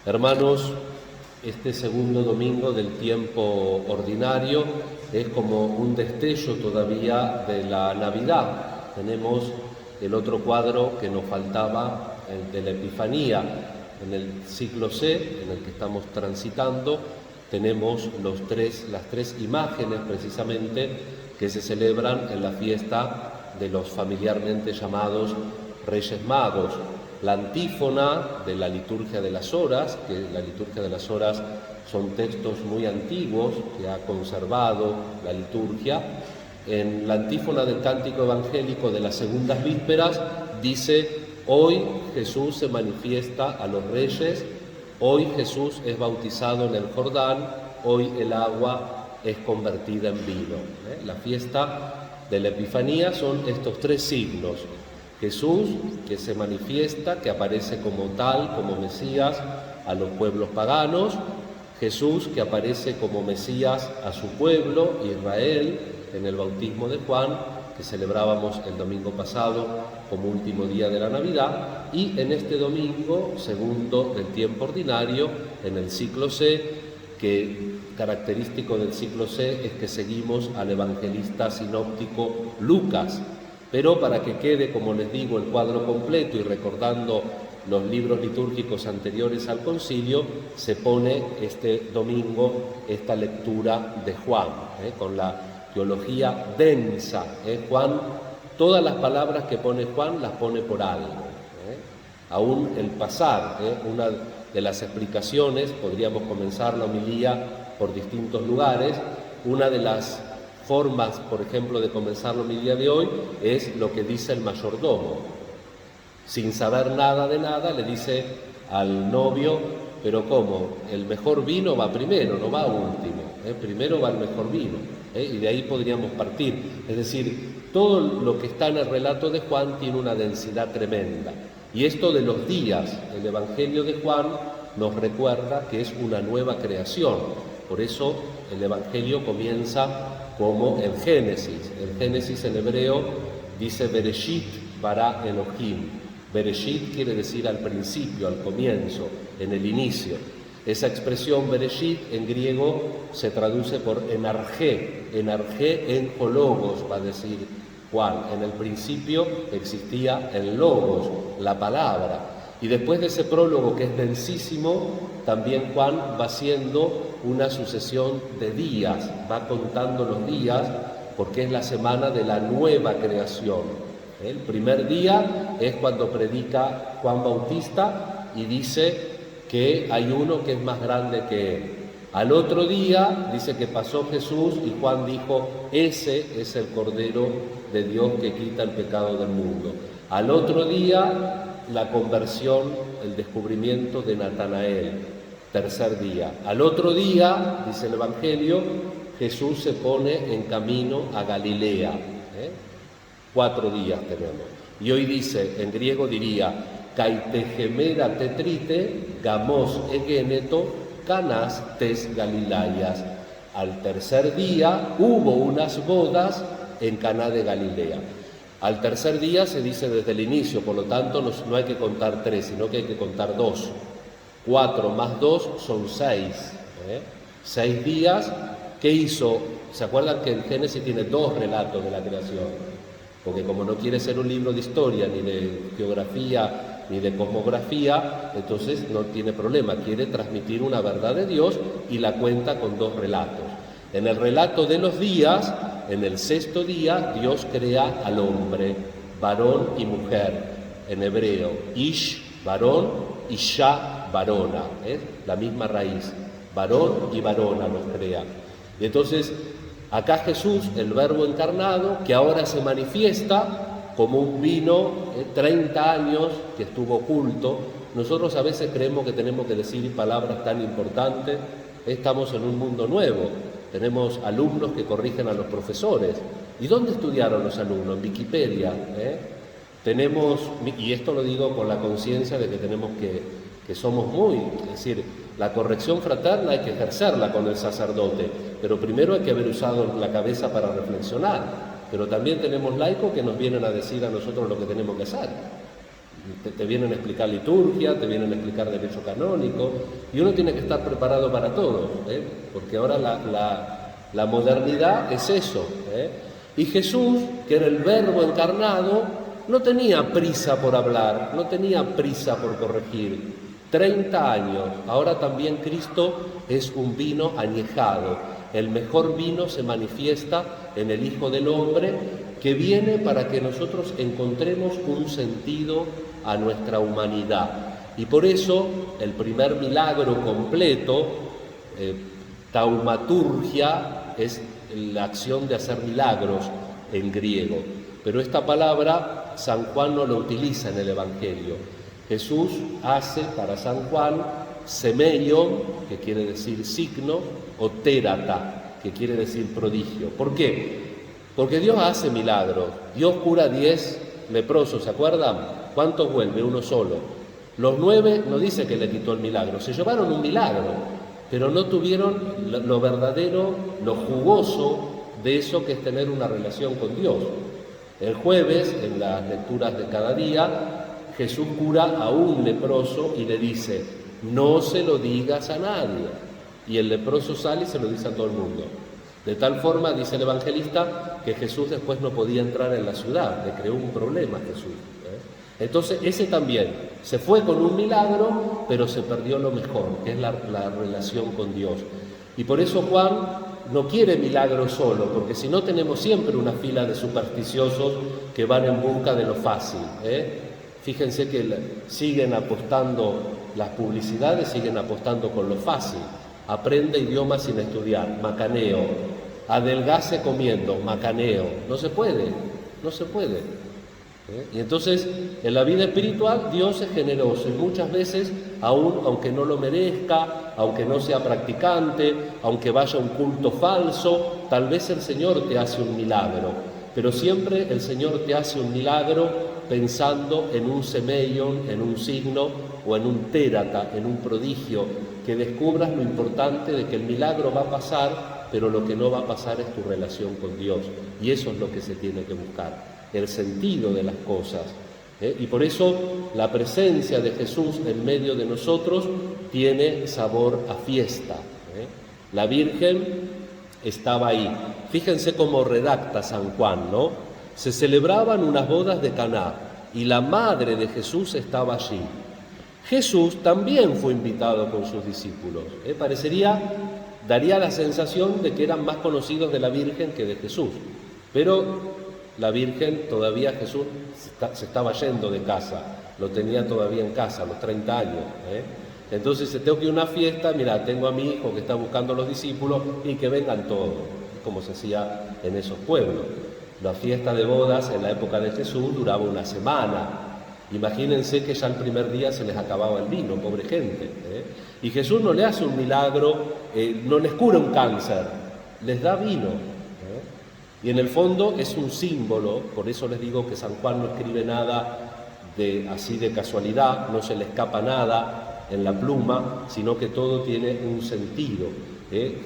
Hermanos, este segundo domingo del tiempo ordinario es como un destello todavía de la Navidad. Tenemos el otro cuadro que nos faltaba, el de la Epifanía. En el ciclo C, en el que estamos transitando, tenemos las tres imágenes precisamente que se celebran en la fiesta de los familiarmente llamados Reyes Magos. La antífona de la liturgia de las horas, que la liturgia de las horas son textos muy antiguos que ha conservado la liturgia. En la antífona del cántico evangélico de las segundas vísperas dice: hoy Jesús se manifiesta a los reyes, hoy Jesús es bautizado en el Jordán, hoy el agua es convertida en vino. La fiesta de la Epifanía son estos tres signos: Jesús, que se manifiesta, que aparece como tal, como Mesías a los pueblos paganos; Jesús, que aparece como Mesías a su pueblo, Israel, en el bautismo de Juan, que celebrábamos el domingo pasado como último día de la Navidad, y en este domingo, segundo del tiempo ordinario, en el ciclo C, que característico del ciclo C es que seguimos al evangelista sinóptico Lucas. Pero para que quede, como les digo, el cuadro completo y recordando los libros litúrgicos anteriores al concilio, se pone este domingo esta lectura de Juan, con la teología densa. Juan, todas las palabras que pone Juan las pone por algo. Aún el pasar, una de las explicaciones, podríamos comenzar la homilía por distintos lugares. Una de las formas, por ejemplo, de comenzar la homilía de hoy es lo que dice el mayordomo. Sin saber nada de nada, le dice al novio: pero ¿cómo? El mejor vino va primero, no va último. Primero va el mejor vino. Y de ahí podríamos partir. Es decir, todo lo que está en el relato de Juan tiene una densidad tremenda. Y esto de los días, el Evangelio de Juan nos recuerda que es una nueva creación. Por eso el Evangelio comienza como el Génesis. El Génesis en hebreo dice Bereshit bara Elohim. Bereshit quiere decir al principio, al comienzo, en el inicio. Esa expresión Bereshit en griego se traduce por enargé en hologos, va a decir Juan. En el principio existía el logos, la palabra. Y después de ese prólogo que es densísimo, también Juan va haciendo una sucesión de días, va contando los días porque es la semana de la nueva creación. El primer día es cuando predica Juan Bautista y dice que hay uno que es más grande que él. Al otro día dice que pasó Jesús y Juan dijo: ese es el Cordero de Dios que quita el pecado del mundo. Al otro día la conversión, el descubrimiento de Natanael. Tercer día. Al otro día, dice el Evangelio, Jesús se pone en camino a Galilea. 4 días tenemos. Y hoy dice, en griego diría: Kaitejemera tetrite, gamos egeneto, canas tes Galilayas. Al tercer día hubo unas bodas en Caná de Galilea. Al tercer día se dice desde el inicio, por lo tanto no hay que contar 3, sino que hay que contar 2. 4 más 2 son 6. 6 días. ¿Qué hizo? ¿Se acuerdan que el Génesis tiene 2 relatos de la creación? Porque como no quiere ser un libro de historia, ni de geografía, ni de cosmografía, entonces no tiene problema, quiere transmitir una verdad de Dios y la cuenta con 2 relatos. En el relato de los días, en el 6º día, Dios crea al hombre, varón y mujer, en hebreo, ish, varón, isha, varona, la misma raíz, varón y varona los crea. Y entonces, acá Jesús, el Verbo encarnado, que ahora se manifiesta como un vino, 30 años que estuvo oculto. Nosotros a veces creemos que tenemos que decir palabras tan importantes. Estamos en un mundo nuevo. Tenemos alumnos que corrigen a los profesores. ¿Y dónde estudiaron los alumnos? En Wikipedia. Tenemos, y esto lo digo con la conciencia de que tenemos que somos muy, es decir, la corrección fraterna hay que ejercerla con el sacerdote, pero primero hay que haber usado la cabeza para reflexionar. Pero también tenemos laicos que nos vienen a decir a nosotros lo que tenemos que hacer. te vienen a explicar liturgia, te vienen a explicar derecho canónico, y uno tiene que estar preparado para todo, porque ahora la modernidad es eso. Y Jesús, que era el Verbo encarnado, no tenía prisa por hablar, no tenía prisa por corregir. 30 años, ahora también Cristo es un vino añejado. El mejor vino se manifiesta en el Hijo del Hombre, que viene para que nosotros encontremos un sentido a nuestra humanidad. Y por eso el primer milagro completo, taumaturgia, es la acción de hacer milagros en griego. Pero esta palabra San Juan no la utiliza en el Evangelio. Jesús hace para San Juan semeion, que quiere decir signo, o térata, que quiere decir prodigio. ¿Por qué? Porque Dios hace milagros. Dios cura 10 leprosos, ¿se acuerdan? ¿Cuántos vuelve? Uno solo. Los 9 no dice que le quitó el milagro, se llevaron un milagro, pero no tuvieron lo verdadero, lo jugoso de eso que es tener una relación con Dios. El jueves, en las lecturas de cada día, Jesús cura a un leproso y le dice: no se lo digas a nadie. Y el leproso sale y se lo dice a todo el mundo. De tal forma, dice el evangelista, que Jesús después no podía entrar en la ciudad, le creó un problema a Jesús. Entonces, ese también se fue con un milagro, pero se perdió lo mejor, que es la relación con Dios. Y por eso Juan no quiere milagros solo, porque si no tenemos siempre una fila de supersticiosos que van en busca de lo fácil. Fíjense que siguen apostando, las publicidades siguen apostando con lo fácil. Aprende idiomas sin estudiar, macaneo. Adelgace comiendo, macaneo. No se puede. Y entonces, en la vida espiritual, Dios es generoso y muchas veces, aunque no lo merezca, aunque no sea practicante, aunque vaya a un culto falso, tal vez el Señor te hace un milagro. Pero siempre el Señor te hace un milagro pensando en un semeion, en un signo o en un térata, en un prodigio, que descubras lo importante de que el milagro va a pasar, pero lo que no va a pasar es tu relación con Dios. Y eso es lo que se tiene que buscar, el sentido de las cosas. Y por eso la presencia de Jesús en medio de nosotros tiene sabor a fiesta. La Virgen estaba ahí. Fíjense cómo redacta San Juan, ¿no? Se celebraban unas bodas de Caná y la madre de Jesús estaba allí. Jesús también fue invitado con sus discípulos. Daría la sensación de que eran más conocidos de la Virgen que de Jesús. Pero la Virgen, todavía Jesús se estaba yendo de casa, lo tenía todavía en casa a los 30 años. Entonces, si tengo que ir a una fiesta, mira, tengo a mi hijo que está buscando a los discípulos y que vengan todos, como se hacía en esos pueblos. La fiesta de bodas en la época de Jesús duraba una semana. Imagínense que ya el primer día se les acababa el vino, pobre gente. Y Jesús no le hace un milagro, no les cura un cáncer, les da vino. Y en el fondo es un símbolo, por eso les digo que San Juan no escribe nada así de casualidad, no se le escapa nada en la pluma, sino que todo tiene un sentido.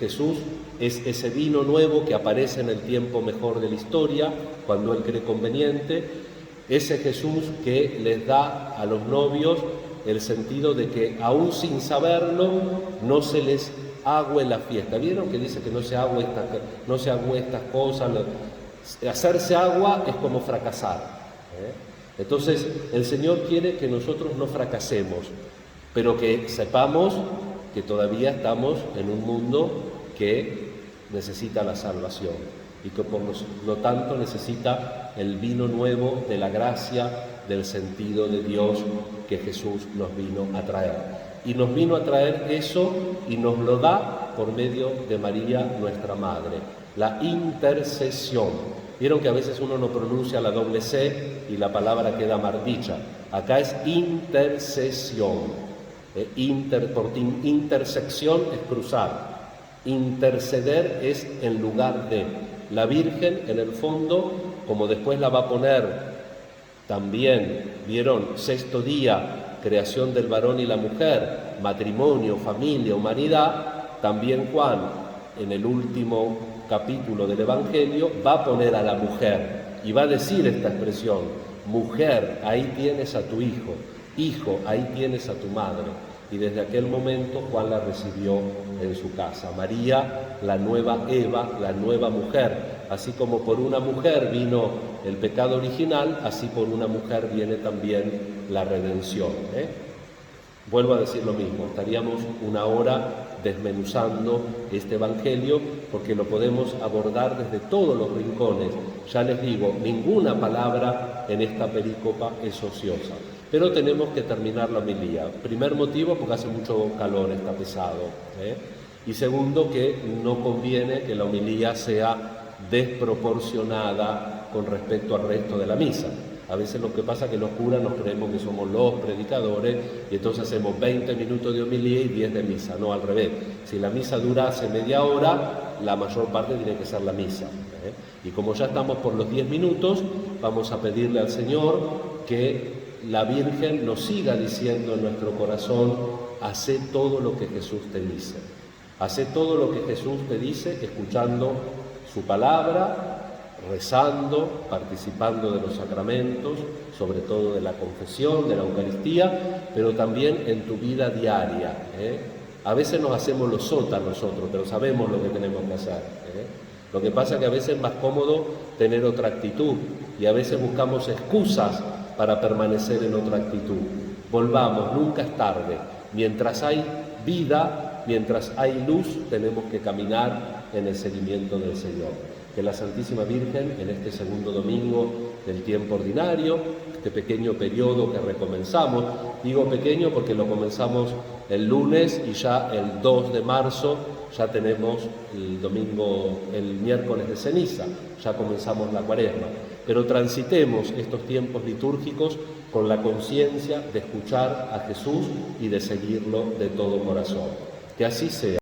Jesús es ese vino nuevo que aparece en el tiempo mejor de la historia, cuando Él cree conveniente, ese Jesús que les da a los novios el sentido de que aún sin saberlo no se les agüe la fiesta. ¿Vieron que dice que no se agüe estas cosas? Hacerse agua es como fracasar. Entonces el Señor quiere que nosotros no fracasemos, pero que sepamos que todavía estamos en un mundo que necesita la salvación y que por lo tanto necesita el vino nuevo de la gracia, del sentido de Dios que Jesús nos vino a traer. Y nos vino a traer eso y nos lo da por medio de María, nuestra Madre, la intercesión. Vieron que a veces uno no pronuncia la doble C y la palabra queda mal dicha. Acá es intercesión. Intersección es cruzar. Interceder es en lugar de. La Virgen, en el fondo, como después la va a poner también, vieron, sexto día, creación del varón y la mujer, matrimonio, familia, humanidad, también Juan, en el último capítulo del Evangelio, va a poner a la mujer y va a decir esta expresión: mujer, ahí tienes a tu hijo, hijo, ahí tienes a tu madre. Y desde aquel momento Juan la recibió en su casa. María, la nueva Eva, la nueva mujer. Así como por una mujer vino el pecado original, así por una mujer viene también la redención. Vuelvo a decir lo mismo, estaríamos una hora desmenuzando este Evangelio porque lo podemos abordar desde todos los rincones. Ya les digo, ninguna palabra en esta perícopa es ociosa, pero tenemos que terminar la homilía. Primer motivo, porque hace mucho calor, está pesado. Y segundo, que no conviene que la homilía sea desproporcionada con respecto al resto de la misa. A veces lo que pasa es que los curas nos creemos que somos los predicadores y entonces hacemos 20 minutos de homilía y 10 de misa, no al revés. Si la misa durase media hora, la mayor parte tiene que ser la misa. Y como ya estamos por los 10 minutos, vamos a pedirle al Señor que la Virgen nos siga diciendo en nuestro corazón: hacé todo lo que Jesús te dice. Hacé todo lo que Jesús te dice, escuchando su palabra, rezando, participando de los sacramentos, sobre todo de la confesión, de la Eucaristía, pero también en tu vida diaria. A veces nos hacemos los sotas nosotros, pero sabemos lo que tenemos que hacer. Lo que pasa es que a veces es más cómodo tener otra actitud y a veces buscamos excusas para permanecer en otra actitud. Volvamos, nunca es tarde. Mientras hay vida, mientras hay luz, tenemos que caminar en el seguimiento del Señor. Que la Santísima Virgen, en este segundo domingo del tiempo ordinario, este pequeño periodo que recomenzamos, digo pequeño porque lo comenzamos el lunes y ya el 2 de marzo ya tenemos el miércoles de ceniza, ya comenzamos la Cuaresma, pero transitemos estos tiempos litúrgicos con la conciencia de escuchar a Jesús y de seguirlo de todo corazón. Que así sea.